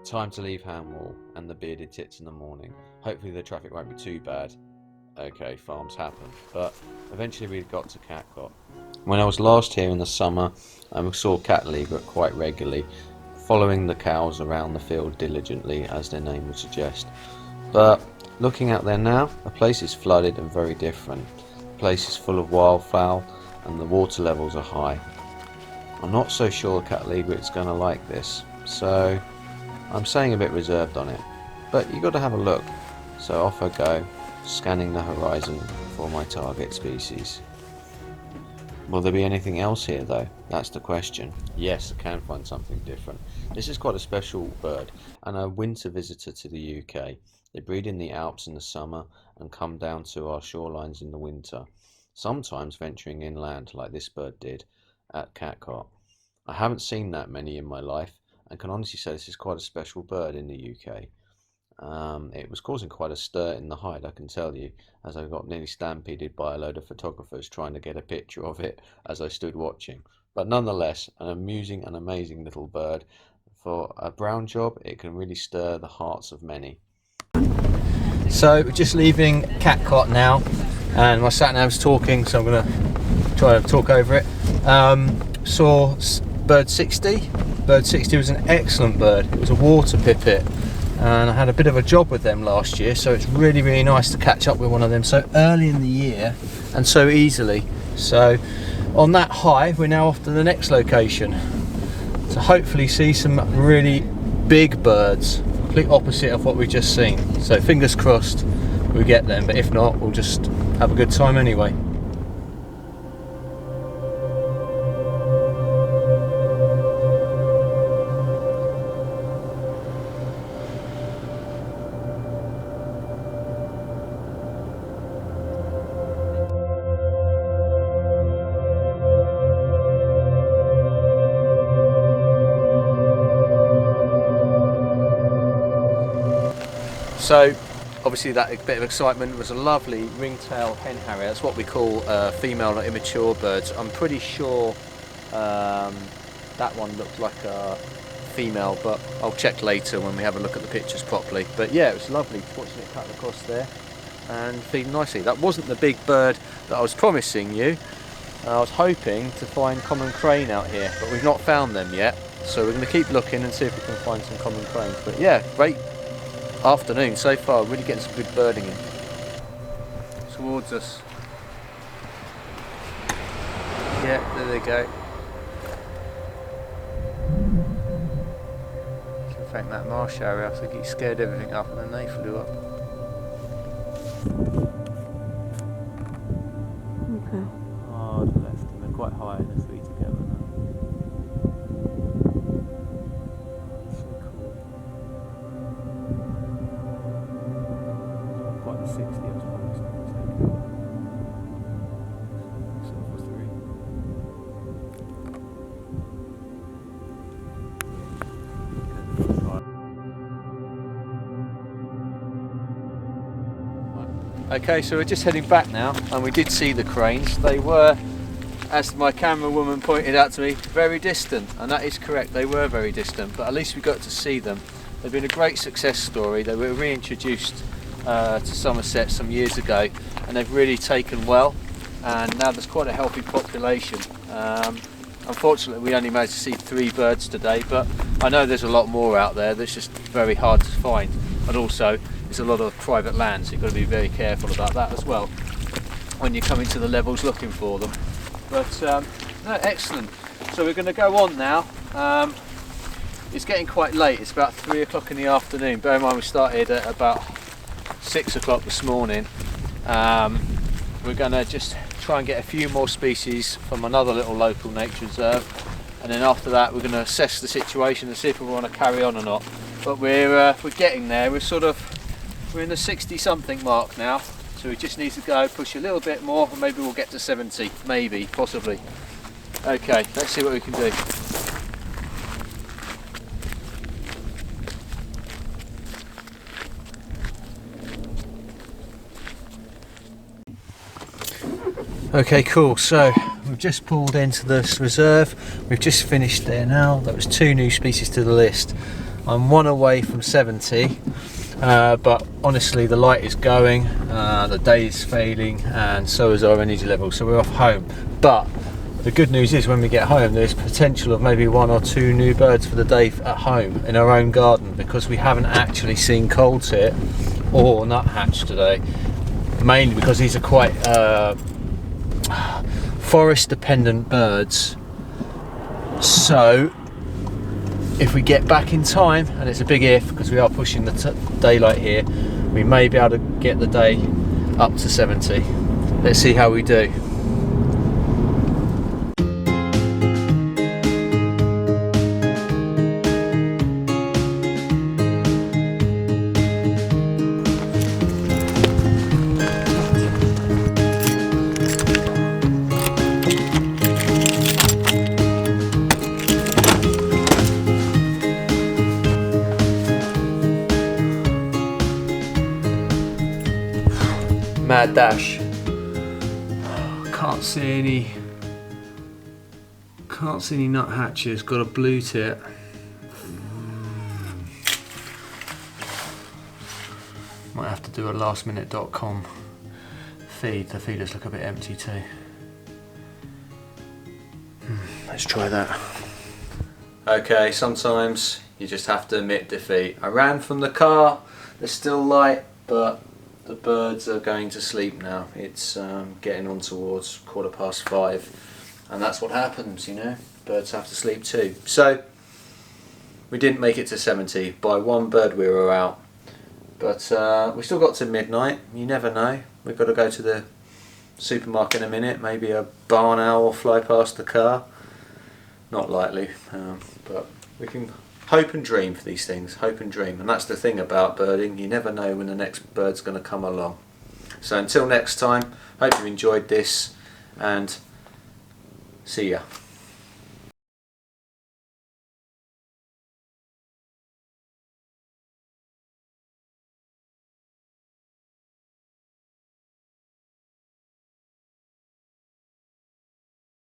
Time to leave Hanwell and the bearded tits in the morning. Hopefully the traffic won't be too bad. Okay, farms happen. But eventually we got to Catcot. When I was last here in the summer, I saw cat egret quite regularly, following the cows around the field diligently, as their name would suggest. But looking out there now, the place is flooded and very different. The place is full of wildfowl and the water levels are high. I'm not so sure cat egret's going to like this, so I'm staying a bit reserved on it. But you got to have a look. So off I go, scanning the horizon for my target species. Will there be anything else here though? That's the question. Yes, I can find something different. This is quite a special bird and a winter visitor to the UK. They breed in the Alps in the summer and come down to our shorelines in the winter, sometimes venturing inland like this bird did at Catcot. I haven't seen that many in my life and can honestly say this is quite a special bird in the UK. It was causing quite a stir in the hide, I can tell you, as I got nearly stampeded by a load of photographers trying to get a picture of it as I stood watching. But nonetheless, an amusing and amazing little bird. For a brown job, it can really stir the hearts of many. So we're just leaving Catcot now, and my sat nav's talking, so I'm going to try to talk over it. Saw bird 60. Bird 60 was an excellent bird. It was a water pipit, and I had a bit of a job with them last year, so it's really nice to catch up with one of them so early in the year and so easily. So on that high, we're now off to the next location to hopefully see some really big birds, complete opposite of what we've just seen. So fingers crossed we get them, but if not, we'll just have a good time anyway. So obviously that bit of excitement was a lovely ringtail hen harrier. That's what we call female or immature birds. I'm pretty sure that one looked like a female, but I'll check later when we have a look at the pictures properly. But yeah, it was lovely watching it cut across there and feeding nicely. That wasn't the big bird that I was promising you. I was hoping to find common crane out here, but we've not found them yet. So we're going to keep looking and see if we can find some common cranes. But yeah, great afternoon so far, really getting some good birding in. Towards us. Yeah, there they go. In fact, that marsh area, I think he scared everything up and then they flew up. Okay. Hard left, and they're quite high in the three together now. Quite the 60 I was promised. So for 3. Okay, so we're just heading back now, and we did see the cranes. They were, as my camera woman pointed out to me, very distant, and that is correct, they were very distant, but at least we got to see them. They've been a great success story. They were reintroduced to Somerset some years ago, and they've really taken well, and now there's quite a healthy population. Unfortunately we only managed to see 3 birds today, but I know there's a lot more out there that's just very hard to find, and also it's a lot of private land, so you've got to be very careful about that as well when you come into the levels looking for them. But no, excellent. So we're going to go on now. It's getting quite late, it's about 3 o'clock in the afternoon. Bear in mind we started at about 6 o'clock this morning. We're going to just try and get a few more species from another little local nature reserve, and then after that we're going to assess the situation and see if we want to carry on or not. But we're getting there. We're in the 60 something mark now, so we just need to go push a little bit more and maybe we'll get to 70, maybe, possibly. Okay, let's see what we can do. Okay, cool. So we've just pulled into this reserve. We've just finished there now. That was 2 new species to the list. I'm 1 away from 70, but honestly the light is going, the day is failing, and so is our energy level, so we're off home. But the good news is when we get home there's potential of maybe 1 or 2 new birds for the day at home in our own garden, because we haven't actually seen cold tit or nuthatch today, mainly because these are quite forest dependent birds. So if we get back in time, and it's a big if because we are pushing the daylight here, we may be able to get the day up to 70. Let's see how we do. Mad dash. Can't see any nuthatches. Got a blue tit. Might have to do a lastminute.com feed. The feeders look a bit empty too. Let's try that. Okay, sometimes you just have to admit defeat. I ran from the car. There's still light, but the birds are going to sleep now. It's getting on towards 5:15, and that's what happens, you know. Birds have to sleep too. So we didn't make it to 70. By 1 bird we were out, but we still got to midnight. You never know. We've got to go to the supermarket in a minute. Maybe a barn owl will fly past the car. Not likely, but we can hope and dream for these things, hope and dream. And that's the thing about birding, you never know when the next bird's going to come along. So until next time, hope you enjoyed this, and see ya.